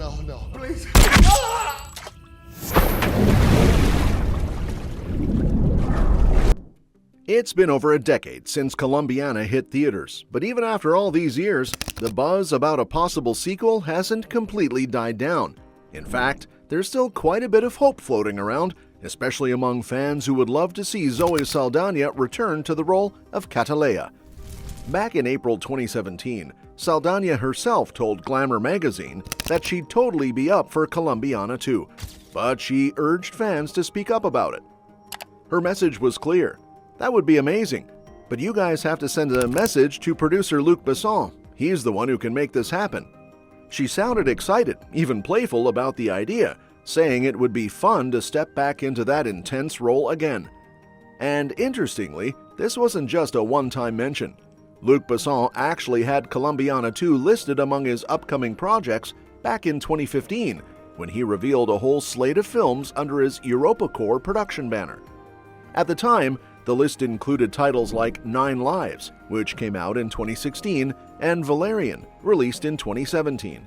no, please. It's been over a decade since Colombiana hit theaters, but even after all these years, the buzz about a possible sequel hasn't completely died down. In fact, there's still quite a bit of hope floating around, especially among fans who would love to see Zoe Saldana return to the role of Catalea. Back in April 2017, Saldana herself told Glamour magazine that she'd totally be up for Colombiana 2, but she urged fans to speak up about it. Her message was clear. That would be amazing, but you guys have to send a message to producer Luc Besson. He's the one who can make this happen. She sounded excited, even playful about the idea, saying it would be fun to step back into that intense role again. And interestingly, this wasn't just a one-time mention. Luc Besson actually had Colombiana 2 listed among his upcoming projects back in 2015, when he revealed a whole slate of films under his EuropaCorp production banner. At the time, the list included titles like 9 Lives, which came out in 2016, and Valerian, released in 2017.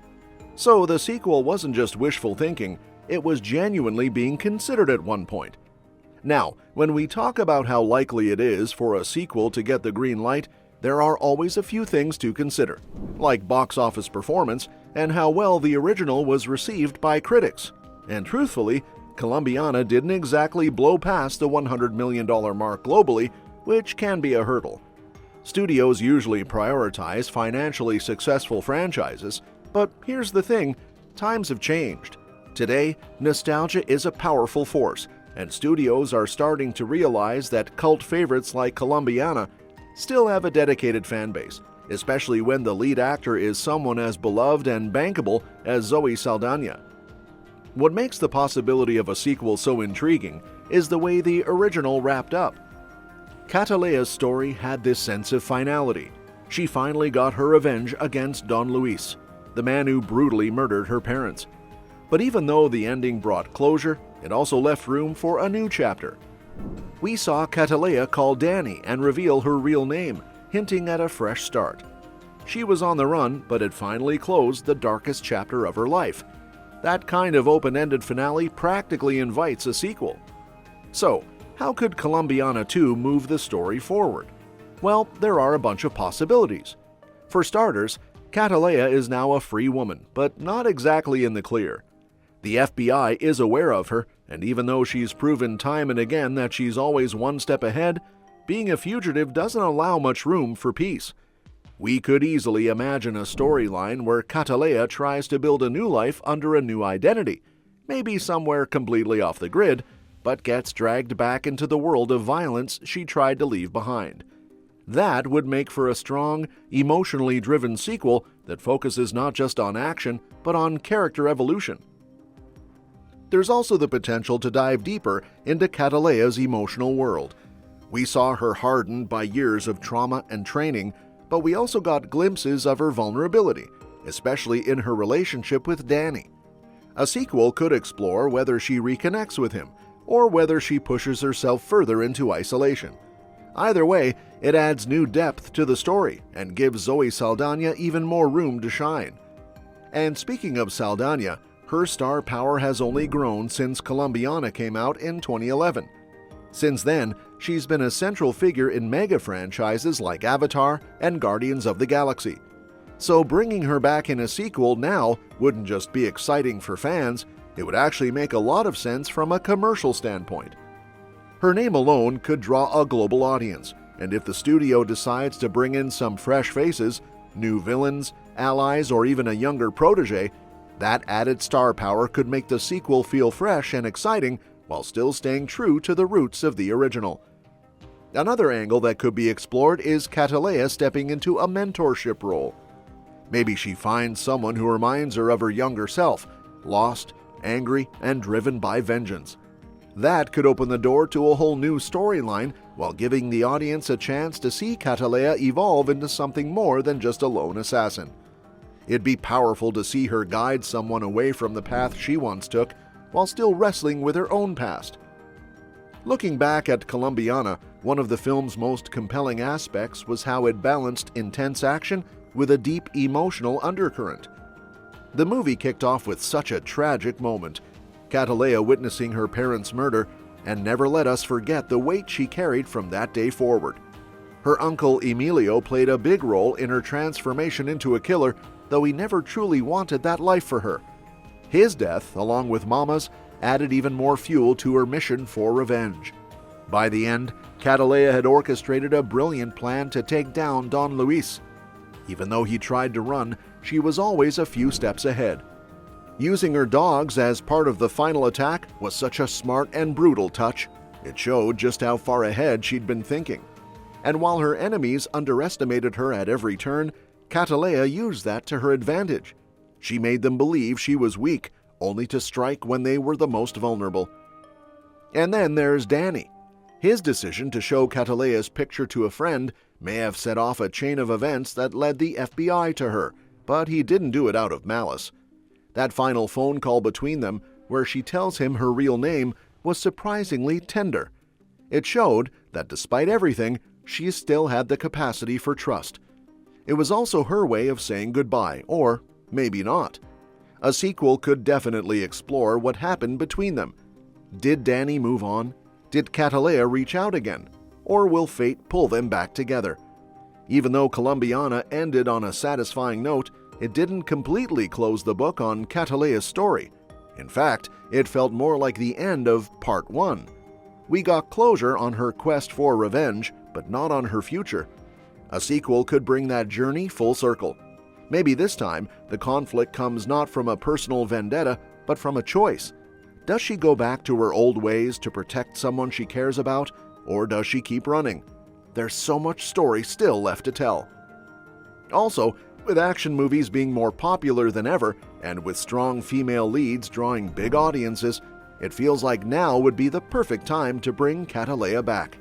So the sequel wasn't just wishful thinking, it was genuinely being considered at one point. Now, when we talk about how likely it is for a sequel to get the green light, there are always a few things to consider, like box office performance and how well the original was received by critics. And truthfully, Colombiana didn't exactly blow past the $100 million mark globally, which can be a hurdle. Studios usually prioritize financially successful franchises, but here's the thing, times have changed. Today, nostalgia is a powerful force, and studios are starting to realize that cult favorites like Colombiana still have a dedicated fan base, especially when the lead actor is someone as beloved and bankable as Zoe Saldana. What makes the possibility of a sequel so intriguing is the way the original wrapped up. Catalea's story had this sense of finality. She finally got her revenge against Don Luis, the man who brutally murdered her parents. But even though the ending brought closure, it also left room for a new chapter. We saw Catalea call Danny and reveal her real name, hinting at a fresh start. She was on the run, but had finally closed the darkest chapter of her life. That kind of open-ended finale practically invites a sequel. So, how could Colombiana 2 move the story forward? Well, there are a bunch of possibilities. For starters, Catalea is now a free woman, but not exactly in the clear. The FBI is aware of her, and even though she's proven time and again that she's always one step ahead, being a fugitive doesn't allow much room for peace. We could easily imagine a storyline where Catalea tries to build a new life under a new identity, maybe somewhere completely off the grid, but gets dragged back into the world of violence she tried to leave behind. That would make for a strong, emotionally driven sequel that focuses not just on action, but on character evolution. There's also the potential to dive deeper into Catalea's emotional world. We saw her hardened by years of trauma and training, but we also got glimpses of her vulnerability, especially in her relationship with Danny. A sequel could explore whether she reconnects with him, or whether she pushes herself further into isolation. Either way, it adds new depth to the story and gives Zoe Saldana even more room to shine. And speaking of Saldana, her star power has only grown since Colombiana came out in 2011. Since then, she's been a central figure in mega franchises like Avatar and Guardians of the Galaxy. So bringing her back in a sequel now wouldn't just be exciting for fans, it would actually make a lot of sense from a commercial standpoint. Her name alone could draw a global audience, and if the studio decides to bring in some fresh faces, new villains, allies, or even a younger protege, that added star power could make the sequel feel fresh and exciting while still staying true to the roots of the original. Another angle that could be explored is Catalea stepping into a mentorship role. Maybe she finds someone who reminds her of her younger self, lost, angry, and driven by vengeance. That could open the door to a whole new storyline while giving the audience a chance to see Catalea evolve into something more than just a lone assassin. It'd be powerful to see her guide someone away from the path she once took while still wrestling with her own past. Looking back at Colombiana, one of the film's most compelling aspects was how it balanced intense action with a deep emotional undercurrent. The movie kicked off with such a tragic moment, Catalea witnessing her parents' murder, and never let us forget the weight she carried from that day forward. Her uncle Emilio played a big role in her transformation into a killer, though he never truly wanted that life for her. His death, along with Mama's, added even more fuel to her mission for revenge. By the end, Catalea had orchestrated a brilliant plan to take down Don Luis. Even though he tried to run, she was always a few steps ahead. Using her dogs as part of the final attack was such a smart and brutal touch. It showed just how far ahead she'd been thinking. And while her enemies underestimated her at every turn, Catalea used that to her advantage. She made them believe she was weak, only to strike when they were the most vulnerable. And then there's Danny. His decision to show Catalea's picture to a friend may have set off a chain of events that led the FBI to her, but he didn't do it out of malice. That final phone call between them, where she tells him her real name, was surprisingly tender. It showed that despite everything, she still had the capacity for trust. It was also her way of saying goodbye, or maybe not. A sequel could definitely explore what happened between them. Did Danny move on? Did Catalea reach out again? Or will fate pull them back together? Even though Colombiana ended on a satisfying note, it didn't completely close the book on Catalea's story. In fact, it felt more like the end of Part 1. We got closure on her quest for revenge, but not on her future. A sequel could bring that journey full circle. Maybe this time, the conflict comes not from a personal vendetta, but from a choice. Does she go back to her old ways to protect someone she cares about, or does she keep running? There's so much story still left to tell. Also, with action movies being more popular than ever, and with strong female leads drawing big audiences, it feels like now would be the perfect time to bring Catalea back.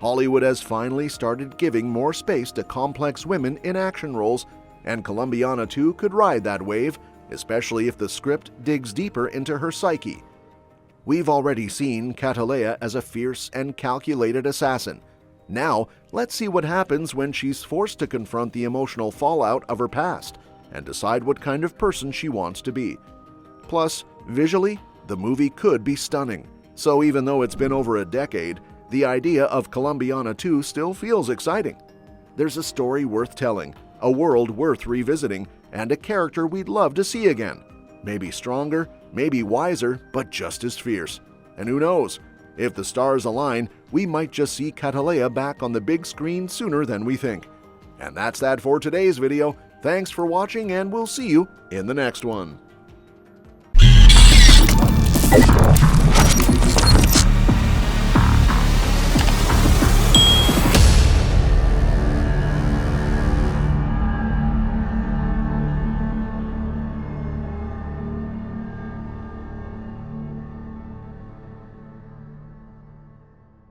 Hollywood has finally started giving more space to complex women in action roles, and Colombiana 2 could ride that wave, especially if the script digs deeper into her psyche. We've already seen Catalea as a fierce and calculated assassin. Now, let's see what happens when she's forced to confront the emotional fallout of her past and decide what kind of person she wants to be. Plus, visually, the movie could be stunning. So even though it's been over a decade, the idea of Colombiana 2 still feels exciting. There's a story worth telling, a world worth revisiting, and a character we'd love to see again. Maybe stronger, maybe wiser, but just as fierce. And who knows? If the stars align, we might just see Catalea back on the big screen sooner than we think. And that's that for today's video. Thanks for watching, and we'll see you in the next one.